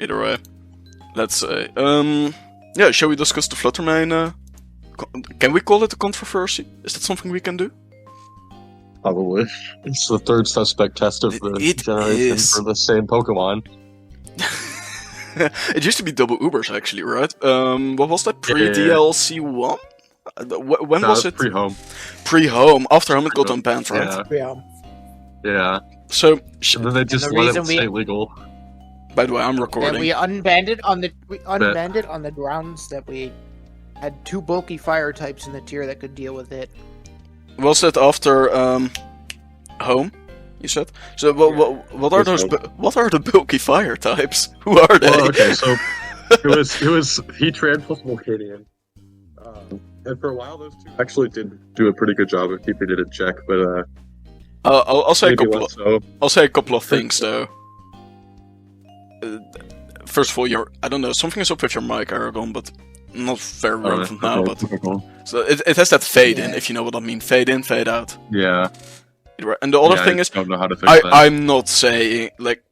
Either way, let's say. Yeah, shall we discuss the Flutter-Mane? Can we call it a controversy? Is that something we can do? Probably. It's the third suspect test of the generation for the same Pokemon. It used to be double Ubers, actually, right? What was that? Pre-DLC 1? When was it? Pre-home. Pre-home. After home it got unbanned, right? Yeah. Yeah. So, and then they just let it stay legal. By the way, I'm recording. And we unbanned it on the grounds that we had 2 bulky fire types in the tier that could deal with it. Was that after home? You said. So what are those? What are the bulky fire types? Who are they? Well, okay, so it was Heatran plus Volcanion. And for a while, those two actually did do a pretty good job of keeping it in check. But I'll say a couple. I'll say a couple of things though. First of all, I don't know, something is up with your mic, Eragon, but not very relevant now. But so it has that fade in, if you know what I mean. Fade in, fade out. Yeah. And the other thing is, don't know how to fix that. I'm not saying like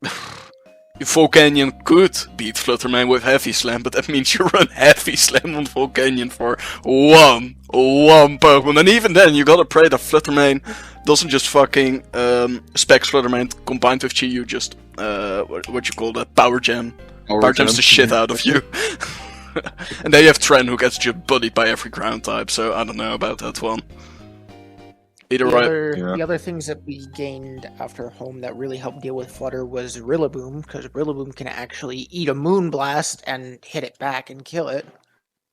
Volcanion could beat Flutter-Mane with Heavy Slam, but that means you run Heavy Slam on Volcanion for one Pokemon, and even then you gotta pray that Flutter-Mane doesn't just fucking specs Flutter-Mane combined with Chi, you just what you call that, Power Gem. Power Gems the shit out of you. And then you have Tren who gets just bullied by every ground type, so I don't know about that one. The other things that we gained after home that really helped deal with Flutter was Rillaboom, because Rillaboom can actually eat a Moonblast and hit it back and kill it.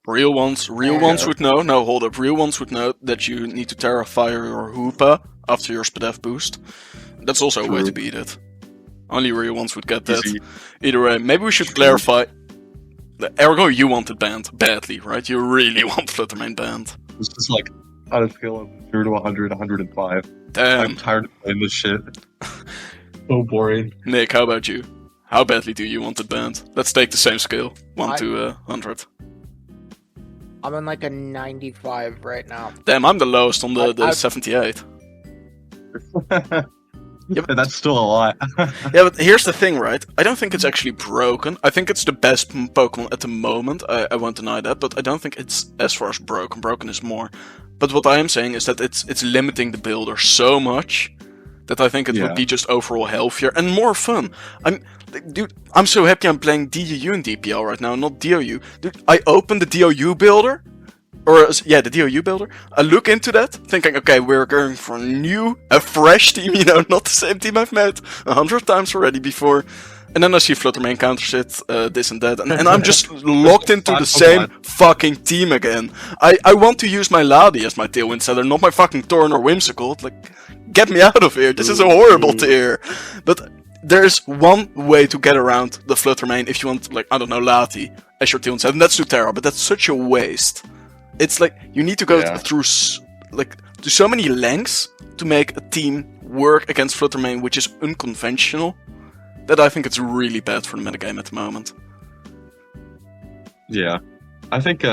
Real ones would know. No, hold up. Real ones would know that you need to Terra Fire your Hoopa after your Spadef boost. That's also a way to beat it. Only real ones would get that. Easy. Either way, maybe we should clarify. Ergo, you want it banned badly, right? You really want Flutter-Mane banned. This is like on a scale of 0 to 100, 105. Damn. I'm tired of playing this shit. So boring. Nick, how about you? How badly do you want it banned? Let's take the same scale. 1 to 100. I'm on like a 95 right now. Damn, I'm the lowest on the 78. Yeah, but that's still a lot. Yeah, but here's the thing, right? I don't think it's actually broken. I think it's the best Pokemon at the moment. I won't deny that, but I don't think it's as far as broken. Broken is more. But what I am saying is that it's limiting the builder so much that I think it would be just overall healthier and more fun. I'm so happy I'm playing DUU and DPL right now, not DOU. Dude, I opened the DOU builder. The DOU builder. I look into that, thinking, okay, we're going for a fresh team, not the same team I've met 100 times already before. And then I see Flutter-Mane counters it, this and that, and I'm just locked into the same fucking team again. I want to use my Ladi as my Tailwind seller, not my fucking Torn or Whimsicott. Like, get me out of here, this is a horrible tier. But there's one way to get around the Flutter-Mane if you want, like, I don't know, Lati as your Tailwind seller, and that's Sutera, but that's such a waste. It's like, you need to go through, to so many lengths to make a team work against Flutter-Mane, which is unconventional, that I think it's really bad for the metagame at the moment. Yeah. I think,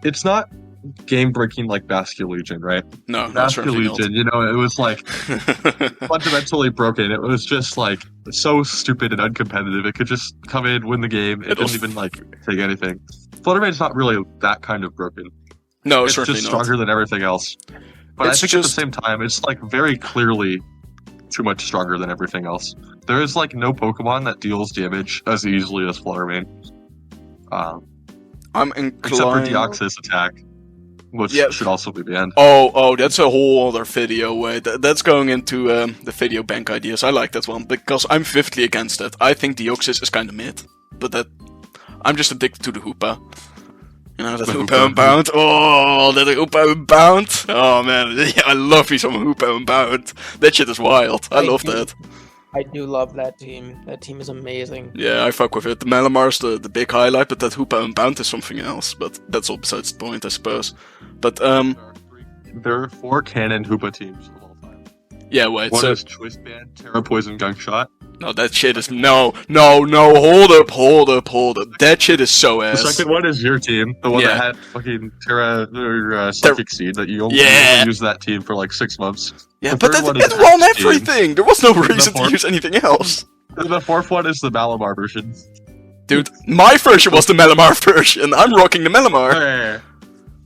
it's not game-breaking like Bastion Legion, right? No, Bastion Legion, it was like, fundamentally broken. It was just like, so stupid and uncompetitive. It could just come in, win the game. It didn't even like take anything. Flutter-Mane's not really that kind of broken. No, it's certainly just not. stronger than everything else. But I think at the same time, it's like very clearly too much stronger than everything else. There is like no Pokemon that deals damage as easily as Flutter-Mane. I'm inclined... Except for Deoxys attack, which should also be banned. Oh, that's a whole other video. Wait, that's going into the video bank ideas. I like that one, because I'm vividly against it. I think Deoxys is kind of mid, but I'm just addicted to the Hoopa. That Hoopa Unbound. Oh, that Hoopa Unbound. Oh man, I love me some Hoopa Unbound. That shit is wild. I love that. I do love that team. That team is amazing. Yeah, I fuck with it. The Malamar's the big highlight, but that Hoopa Unbound is something else. But that's all besides the point, I suppose. But there are 4 canon Hoopa teams of all time. Yeah, wait. One is Choice Band, Terra Poison, Gunk-Shot. No, that shit is no. Hold up. That shit is so ass. The second one is your team, the one that had fucking Terra or Psychic Seed that you only used that team for like 6 months. Yeah, but it won everything. There was no reason to use anything else. The fourth one is the Malamar version. Dude, my version was the Malamar version. I'm rocking the Malamar. Yeah.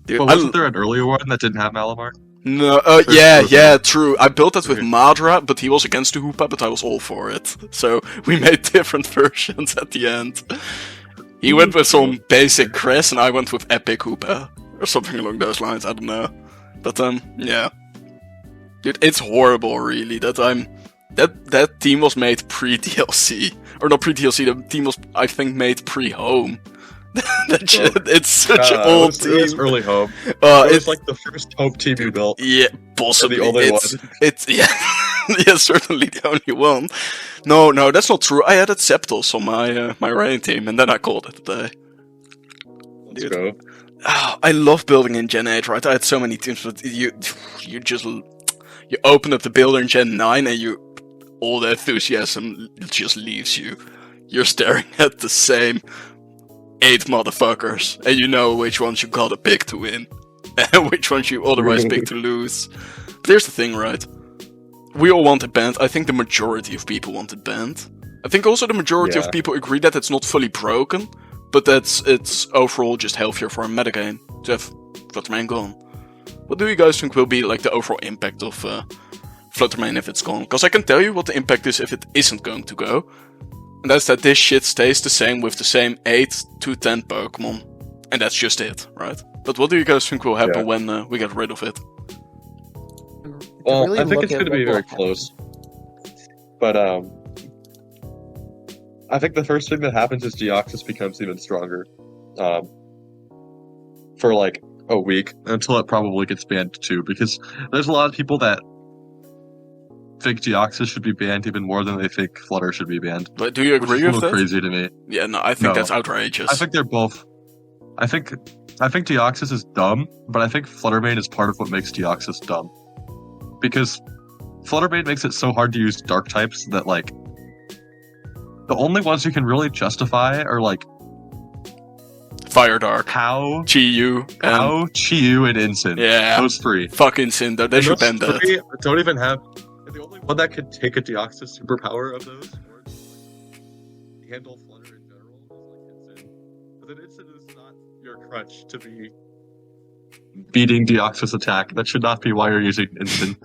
Dude, But wasn't there an earlier one that didn't have Malamar? No, yeah, true. I built that with Madra, but he was against the Hoopa, but I was all for it. So we made different versions at the end. He went with some basic Chris, and I went with Epic Hoopa. Or something along those lines, I don't know. But, yeah. Dude, it's horrible, really, that that team was made pre-DLC. Or not pre-DLC, the team was, I think, made pre-home. It's such an old team. It was early home. It was like the first home team you built. Yeah, possibly. The only one. It's yeah, yeah, certainly the only one. No, that's not true. I added Septos on my rain team, and then I called it a day. Let's go. Oh, I love building in Gen 8, right? I had so many teams, but you open up the builder in Gen 9, and all the enthusiasm just leaves you. You're staring at the same 8 motherfuckers, and you know which ones you gotta pick to win, and which ones you otherwise pick to lose. But here's the thing, right? We all want it banned. I think the majority of people want it banned. I think also the majority of people agree that it's not fully broken, but that it's overall just healthier for a metagame to have Flutter-Mane gone. What do you guys think will be like the overall impact of Flutter-Mane if it's gone? Because I can tell you what the impact is if it isn't going to go. And that's that this shit stays the same with the same 8 to 10 Pokemon. And that's just it, right? But what do you guys think will happen when we get rid of it? Well, really I think it's going to be very close. But I think the first thing that happens is Deoxys becomes even stronger. For like a week, until it probably gets banned too. Because there's a lot of people that think Deoxys should be banned even more than they think Flutter should be banned. But do you agree with that? Crazy to me. Yeah, no, I think that's outrageous. I think they're both. I think Deoxys is dumb, but I think Flutter-Mane is part of what makes Deoxys dumb. Because Flutter-Mane makes it so hard to use dark types that like the only ones you can really justify are like Fire Dark, Chi-Yu, and Incin. Yeah, those 3. Fuck Incin, they should ban that. Don't even have. The only one that could take a Deoxys superpower of those, or handle Flutter in general, is like Incin. But then Incin is not your crutch to be beating Deoxys attack. That should not be why you're using Incin.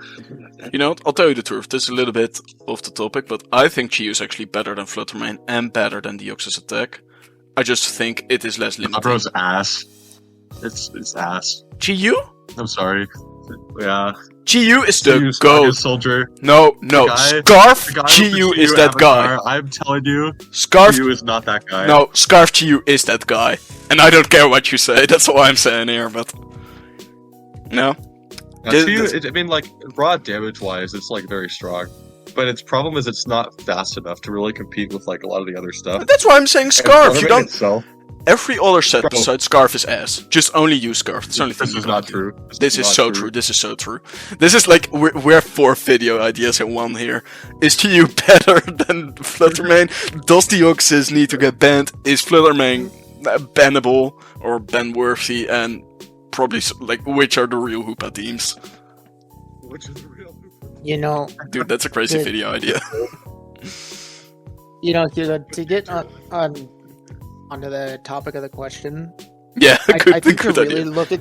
You know, I'll tell you the truth. This is a little bit off the topic, but I think Chi-Yu is actually better than Flutter-Mane and better than Deoxys attack. I just think it is less limited. Bro's ass. It's ass. Chi-Yu? I'm sorry. Yeah. Chi-Yu is the GOAT. Soldier. No. Scarf Chi-Yu is that guy. I'm telling you, Scarf Chi-Yu is not that guy. No, Scarf Chi-Yu is that guy. And I don't care what you say, that's all I'm saying here, but... No. Chi-Yu, I mean, like, raw damage-wise, it's, like, very strong. But its problem is it's not fast enough to really compete with, like, a lot of the other stuff. But that's why I'm saying Scarf, you don't... Itself, Every other set besides Scarf is ass. Just only use Scarf. That's the only thing. This is not true. This is so true. This is so true. This is like we're 4 video ideas in one here. Is Chi-Yu better than Flutter-Mane? Does Deoxys need to get banned? Is Flutter-Mane bannable or ban-worthy? And probably like which are the real Hoopa teams? Which is the real Hoopa? You know, dude, that's a crazy video idea. You know, to get onto the topic of the question. Yeah, I think to really look at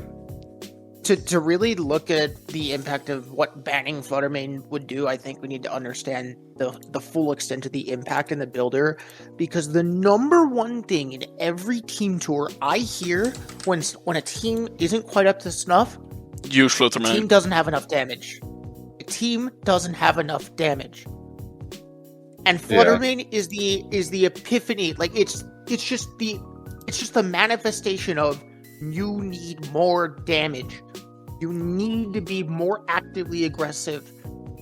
to really look at the impact of what banning Flutter-Mane would do, I think we need to understand the full extent of the impact in the builder, because the number one thing in every team tour I hear when a team isn't quite up to snuff, use Flutter-Mane. The team doesn't have enough damage. The team doesn't have enough damage. And Flutter-Mane is the epiphany. Like it's just the manifestation of you need more damage. You need to be more actively aggressive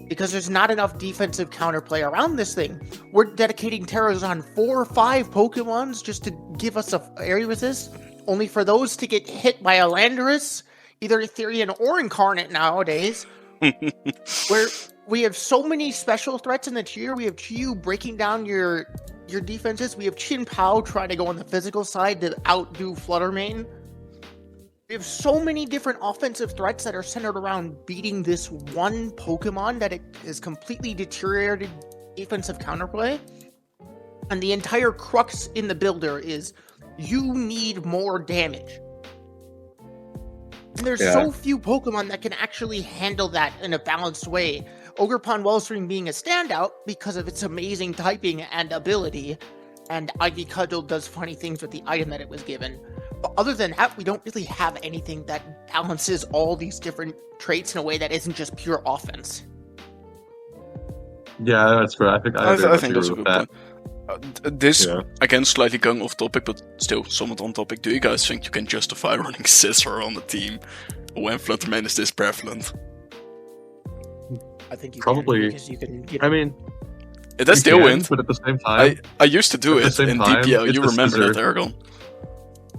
because there's not enough defensive counterplay around this thing. We're dedicating terrors on 4 or 5 Pokemons just to give us a area resist, only for those to get hit by a Landorus, either Etherean or Incarnate nowadays. Where we have so many special threats in the tier. We have Chi-Yu breaking down your defenses. We have Chin Pao trying to go on the physical side to outdo Flutter-Mane. We have so many different offensive threats that are centered around beating this one Pokemon that it has completely deteriorated defensive counterplay. And the entire crux in the builder is you need more damage. And there's so few Pokemon that can actually handle that in a balanced way. Ogerpon Wellspring being a standout because of its amazing typing and ability, and Ivy Cudgel does funny things with the item that it was given. But other than that, we don't really have anything that balances all these different traits in a way that isn't just pure offense. Yeah, that's fair. I think that's a good point. This, again, slightly going off topic, but still somewhat on topic. Do you guys think you can justify running Scissor on the team when Flutter-Mane is this prevalent? I think you probably can, because you can. I mean, that's still win. But at the same time, I used to do it in DPL. You remember that, Eragon?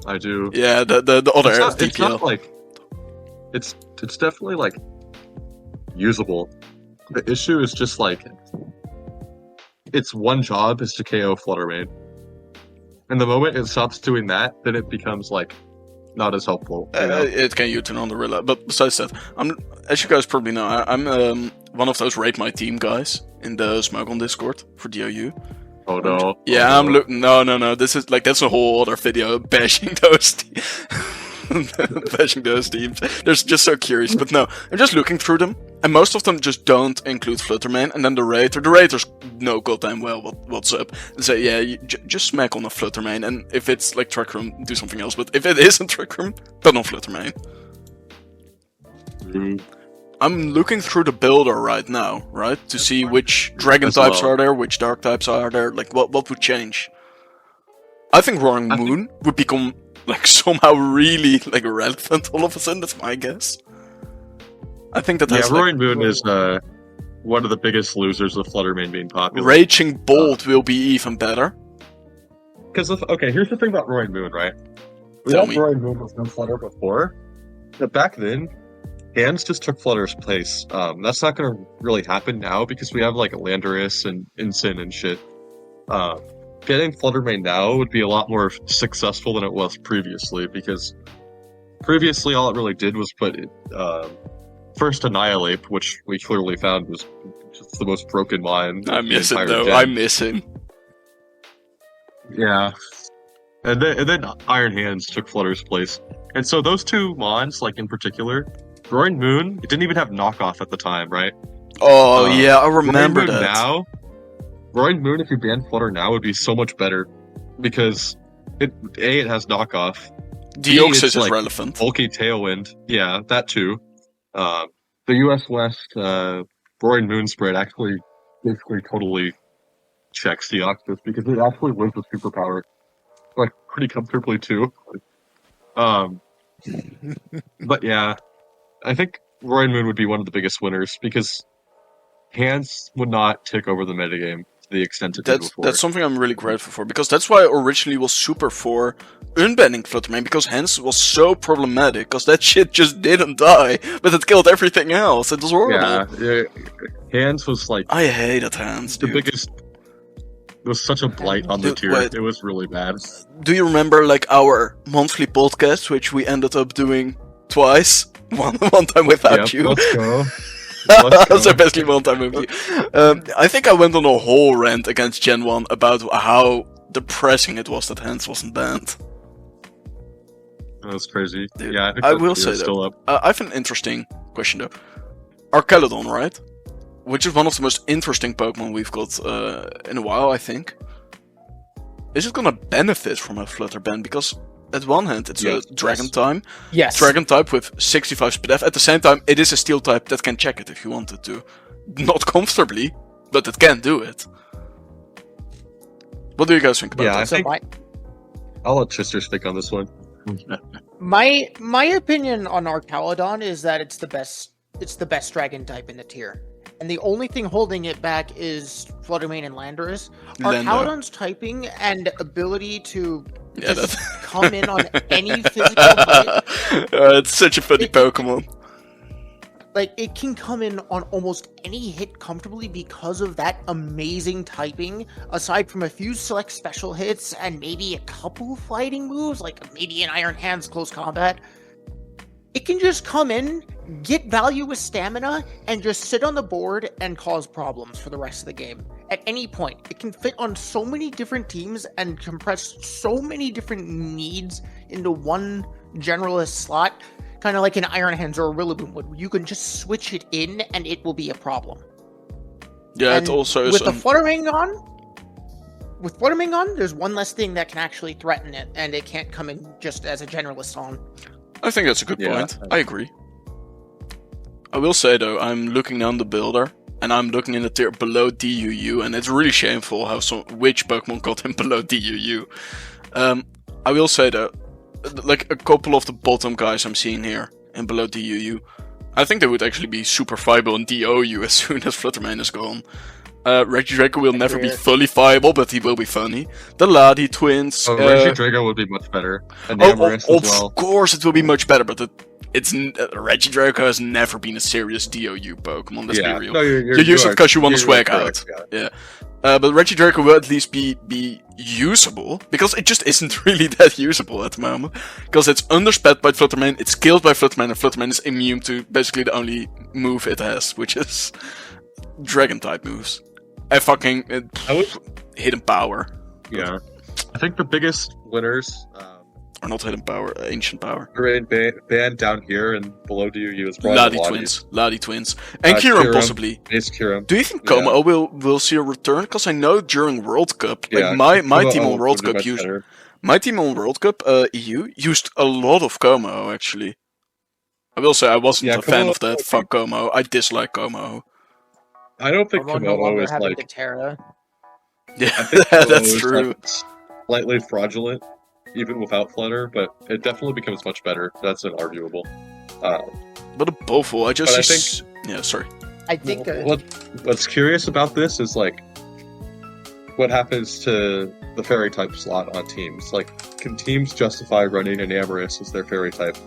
I do. Yeah, the other DPL. It's not like it's definitely like usable. The issue is just like its one job is to KO Flutter-Mane. And the moment it stops doing that, then it becomes like not as helpful. It can U-turn on the Rilla. But besides that, as you guys probably know, I'm one of those rate my team guys in the Smogon Discord for DOU. Oh no. Yeah, I'm looking. No. This is like that's a whole other video bashing those bashing those teams. They're just so curious. But no, I'm just looking through them, and most of them just don't include Flutter-Mane. And then the raters know goddamn well what's up. And say, yeah, you just smack on a Flutter-Mane, and if it's like Trick Room, do something else. But if it isn't Trick Room, then on Flutter-Mane. I'm looking through the builder right now, right, to see which dragon types are there, which dark types are there, like what would change. I think Roaring Moon would become like somehow really like relevant all of a sudden. That's my guess. I think that has Roaring Moon is one of the biggest losers of Flutter-Mane being popular. Raging Bolt will be even better. Because here's the thing about Roaring Moon, right? We had Roaring Moon with no Flutter before, but back then. Hands just took Flutter's place. That's not going to really happen now because we have like Landorus and Ensign and shit. Getting Flutter-Mane now would be a lot more successful than it was previously because previously all it really did was put first Annihilate, which we clearly found was just the most broken mind. I miss it though. I miss him. Yeah. And then Iron Hands took Flutter's place. And so those two mons, like in particular, Roaring Moon, it didn't even have knockoff at the time, right? Oh, yeah, I remember that. Roaring Moon, if you ban Flutter now, would be so much better. Because, it has knockoff. Deoxys is like relevant. Bulky Tailwind. Yeah, that too. The US West Roaring Moon spread actually basically totally checks Deoxys because it actually wins with superpower. Like, pretty comfortably too. But yeah. I think Roaring Moon would be one of the biggest winners because Hands would not take over the metagame to the extent it did before. That's something I'm really grateful for because that's why I originally was super for unbanning Flutter-Mane because Hands was so problematic because that shit just didn't die, but it killed everything else. It was horrible. Yeah, Hands was like... I hated Hands, dude. The biggest... It was such a blight on the tier. It was really bad. Do you remember like our monthly podcast, which we ended up doing twice? One time without you. Let's go. So basically one time with you. I think I went on a whole rant against Gen 1 about how depressing it was that Hands wasn't banned. That's crazy. Dude, yeah, I will say that. I have an interesting question though. Archelodon, right? Which is one of the most interesting Pokemon we've got in a while, I think. Is it gonna benefit from a Flutter ban? Because at one hand, it's a Dragon type. Yes. Dragon type with 65 speed F. At the same time, it is a Steel type that can check it if you wanted to. Not comfortably, but it can do it. What do you guys think about that? I think I'll let Chister speak on this one. My opinion on Archelodon is that it's the best Dragon type in the tier. And the only thing holding it back is Flutter-Mane and Landorus. Archelodon's typing and ability to just come in on any physical hit. It's such a funny Pokemon. Like, it can come in on almost any hit comfortably because of that amazing typing, aside from a few select special hits and maybe a couple fighting moves, like maybe an Iron Hands close combat. It can just come in, get value with stamina, and just sit on the board and cause problems for the rest of the game. at any point. It can fit on so many different teams and compress so many different needs into one generalist slot, kind of like an Iron Hands or a Rillaboom would. You can just switch it in and it will be a problem. Yeah, And it also is. with the Flutter-Mane on, there's one less thing that can actually threaten it, and it can't come in just as a generalist on. I think that's a good point. I agree. I will say though, I'm looking down the builder, and I'm looking in the tier below DUU, and it's really shameful how which Pokemon got him below DUU. I will say though, like a couple of the bottom guys I'm seeing here in below DUU, I think they would actually be super viable in DOU as soon as Flutter-Mane is gone. Regidrago will never be fully viable, but he will be funny. The Ladi twins. Regidrago would be much better. And Amarys as well. Of course it will be much better, but Regidrago has never been a serious DOU Pokemon, let's be real. No, you use it because you want to swag out. Yeah. But Regidrago will at least be usable, because it just isn't really that usable at the moment. Because it's undersped by Flutter-Mane, it's killed by Flutter-Mane, and Flutter-Mane is immune to basically the only move it has, which is Dragon-type moves. Hidden power. Yeah. I think the biggest winners are not hidden power, ancient power. Banned down here and below DUU is probably Ladi twins. And Kyurem possibly. Ace Kyurem. Do you think Como will see a return? Because I know during World Cup, like my team on World Cup EU used a lot of Como actually. I will say I wasn't a fan of that. Fuck Como. I dislike Como. I don't think Komodo is like Terra. Yeah, that's true. Like slightly fraudulent, even without Flutter, but it definitely becomes much better. That's inarguable. But above all, I think. Yeah, sorry. I think what's curious about this is like what happens to the fairy type slot on teams. Like, can teams justify running an Amarys as their fairy type?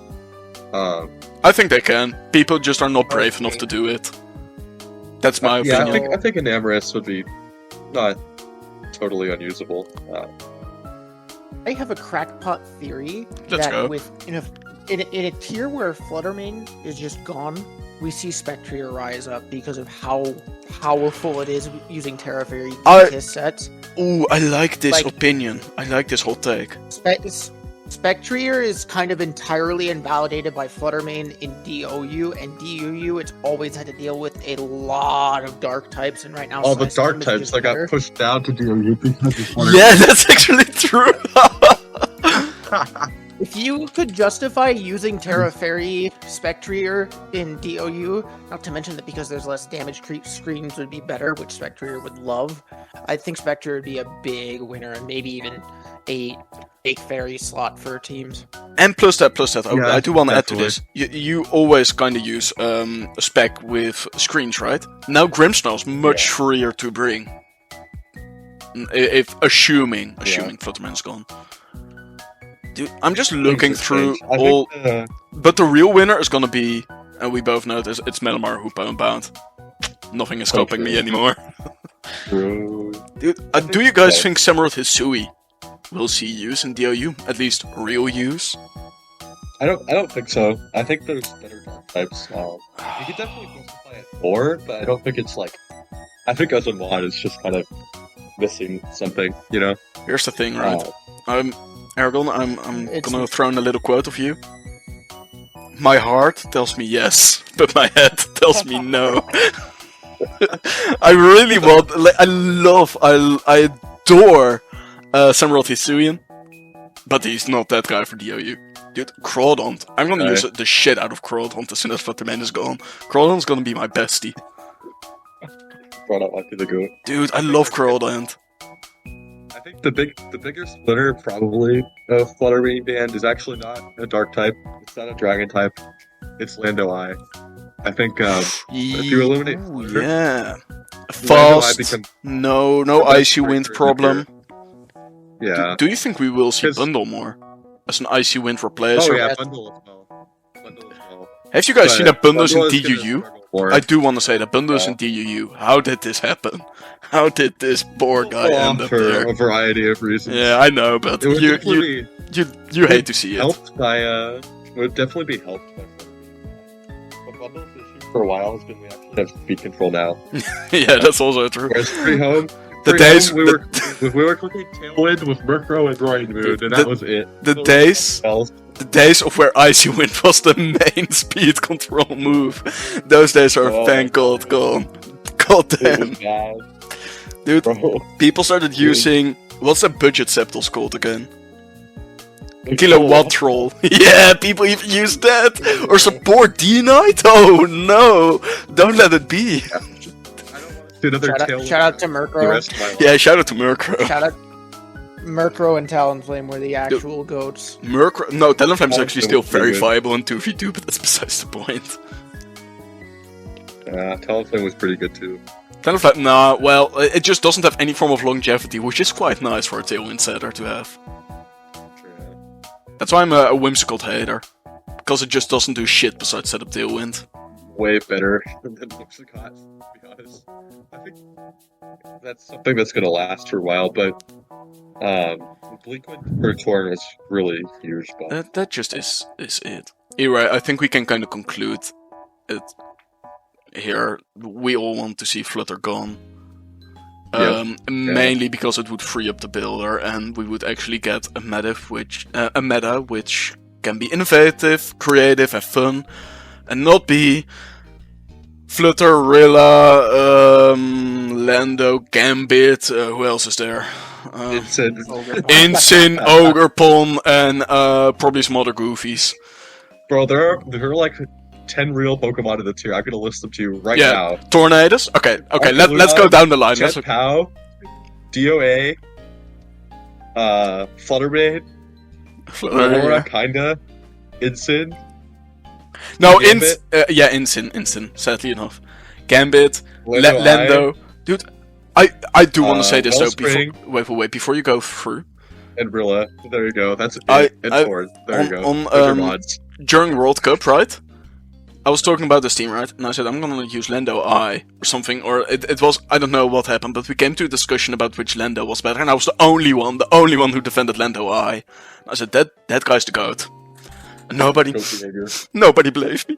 I think they can. People just are not brave enough to do it. That's my opinion. I think an Amarys would be not totally unusable. I have a crackpot theory in a tier where Flutter-Mane is just gone, we see Spectrier rise up because of how powerful it is using Terra Fairy his sets. Ooh, I like this opinion. I like this hot take. Spectrier is kind of entirely invalidated by Flutter-Mane in DOU, and DUU it's always had to deal with a lot of dark types, and right now all the dark types that got pushed down to DOU because of Flutter-Mane. Yeah, that's actually true. If you could justify using Terra Fairy Spectrier in DOU, not to mention that because there's less damage creep, screens would be better, which Spectrier would love. I think Spectrier would be a big winner, and maybe even a big fairy slot for teams. And plus that, I do want to add to this. You always kind of use a spec with screens, right? Now Grimmsnarl's much freer to bring. If assuming Flutter-Mane's gone. Dude, I'm just looking through all... But the real winner is gonna be, and we both know this, it's Melamar, Hoopa, and Bound. Nothing is stopping me anymore. Dude, do you guys think Samurott Hisui will see use in DOU? At least real use? I don't think so. I think there's better dark types. You could definitely justify it more, but I don't think it's like... I think as a mod, it's just kind of missing something, you know? Here's the thing, right? Eragon, I'm gonna throw in a little quote of you. My heart tells me yes, but my head tells me no. I really want... I adore Samurott Hisuian, but he's not that guy for DOU. Dude, Crawdont. I'm gonna use the shit out of Crawdont as soon as Flutter-Mane is gone. Crawdont's gonna be my bestie. Crawdont might be the goat. Dude, I love Crawdont. I think the biggest winner probably of Flutter-Mane band is actually not a dark type. It's not a dragon type. It's Lando Eye. I think if you eliminate fast, no icy wind problem. Yeah. Do you think we will see Bundle more as an icy wind replacer? Oh yeah, Bundle as well. Have you guys seen that Bundles in DUU? I do want to say that Bundles in DUU. How did this happen? How did this poor guy end up there? For a variety of reasons. Yeah, I know, but you hate to see it. It would definitely be helped by But Bundles issue for a while has been we actually have speed control now. Yeah, that's also true. Whereas pre-home, The days we were clicking Tailwind with Murkrow and Roaring Moon, and that was it. The days of where Icy Wind was the main speed control move. Those days are thank God gone. God damn. Dude, people started using... What's that budget Septals called again? Kilowatt Troll. Yeah, people even use that. Or support D-Knight? Oh no. Don't let it be. Shout out to Murkrow. Yeah, shout out to Murkrow. Shout out Murkrow and Talonflame were the actual goats. Murkrow... No, Talonflame is actually still very viable in 2v2, but that's besides the point. Talonflame was pretty good too. Talonflame, nah, well, it just doesn't have any form of longevity, which is quite nice for a Tailwind setter to have. That's why I'm a whimsical hater. Because it just doesn't do shit besides set up Tailwind. Way better than Whimsicott, to be honest. I think that's something that's going to last for a while, but Blinkwind for Torn is really huge. But that just is it. Anyway, I think we can kind of conclude it here. We all want to see Flutter gone. Mainly because it would free up the builder, and we would actually get a meta which can be innovative, creative, and fun, and not be Flutter, Rilla, Lando, Gambit. Who else is there? Incin, Ogerpon, and probably some other goofies. Bro, there are like 10 real Pokemon in the tier. I'm gonna list them to you right now. Tornadoes? Okay, let's go down the line. Jetpow, DOA, Flutter-Mane, Aurora, kinda, Incin. No, Incin, sadly enough. Gambit, Lando. Dude, I do want to say this though, before you go through. And Rilla, there you go, that's it. And Ford, there you go. During World Cup, right? I was talking about this team, right? And I said, I'm gonna use Lando I, or something, or it was, I don't know what happened, but we came to a discussion about which Lando was better, and I was the only one who defended Lando I. And I said, that guy's the GOAT. And nobody believed me.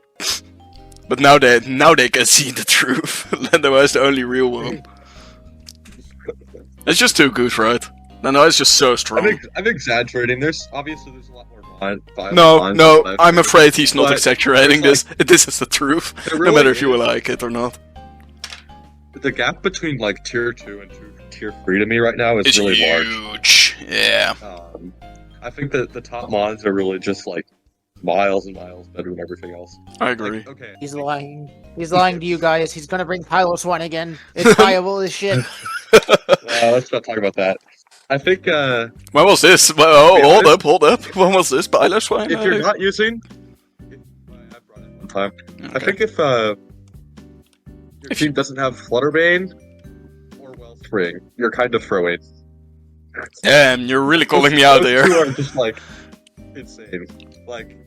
But now they can see the truth. Lando I is the only real one. It's just too good, right? Lando I is just so strong. I'm exaggerating. There's a lot more No, I'm afraid he's not exaggerating this. This is the truth, really no matter if you will like it or not. The gap between like tier 2 and tier 3 to me right now is really huge. Yeah. I think that the top mods are really just like miles and miles better than everything else. I agree. Like, okay. He's lying. He's lying to you guys. He's gonna bring Pylos 1 again. It's viable as shit. Let's not talk about that. I think, when was this? Hold up. When was this? Pylos 1? If you're not using... I brought it one time. Okay. I think if your team doesn't have Flutter-Mane or Wellspring, you're kind of throwing. Damn, you're really calling me out there. You are just, like, insane. Like,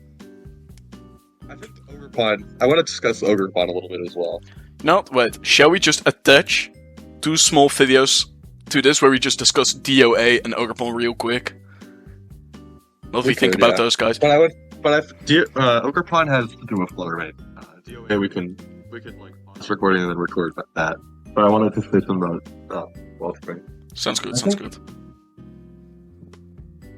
I think Ogerpon... I want to discuss Ogerpon a little bit as well. No, wait. Shall we just attach 2 small videos to this where we just discuss DOA and Ogerpon real quick? What do we think about those guys? Ogerpon has to do with Flutter-Mane. DOA we can like pause recording and then record that. But I wanted to say something about Wellspring. Sounds good.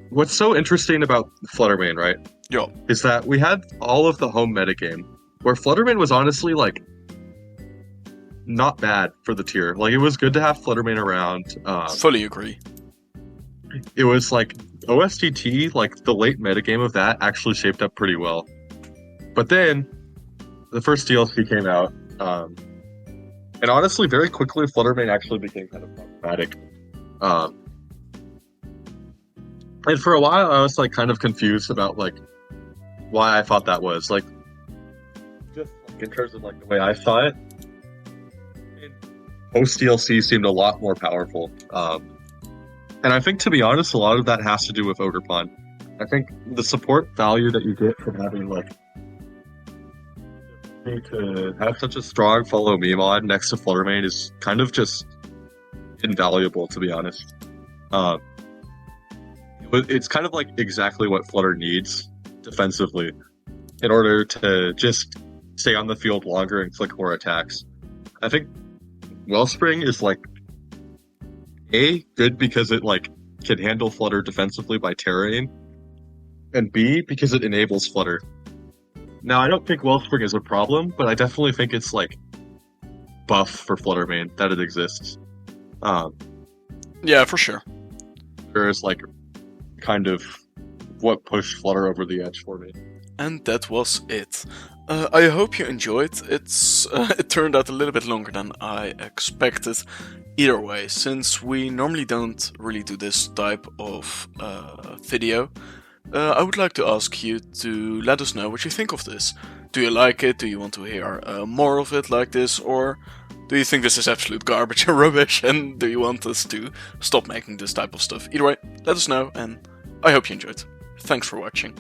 What's so interesting about Flutter-Mane, right? Yo. Is that we had all of the home metagame where Flutter-Mane was honestly like not bad for the tier. Like, it was good to have Flutter-Mane around. Fully agree. It was like OSTT, like the late metagame of that actually shaped up pretty well. But then the first DLC came out, and honestly, very quickly, Flutter-Mane actually became kind of problematic. And for a while, I was like kind of confused about like why I thought that was like, just like, in terms of like the way I saw it. Post DLC seemed a lot more powerful, and I think, to be honest, a lot of that has to do with Ogerpon. I think the support value that you get from having like to have such a strong follow me mod next to Flutter-Mane is kind of just invaluable, to be honest. It's kind of like exactly what Flutter needs defensively in order to just stay on the field longer and click more attacks. I think Wellspring is like good because it like can handle Flutter defensively by terrain, and B because it enables Flutter. Now I don't think Wellspring is a problem, but I definitely think it's like buff for Flutter-Mane that it exists. Yeah, for sure. There is like kind of what pushed Flutter over the edge for me. And that was it. I hope you enjoyed. It turned out a little bit longer than I expected. Either way, since we normally don't really do this type of video, I would like to ask you to let us know what you think of this. Do you like it? Do you want to hear more of it like this? Or do you think this is absolute garbage and rubbish? And do you want us to stop making this type of stuff? Either way, let us know, and I hope you enjoyed. Thanks for watching.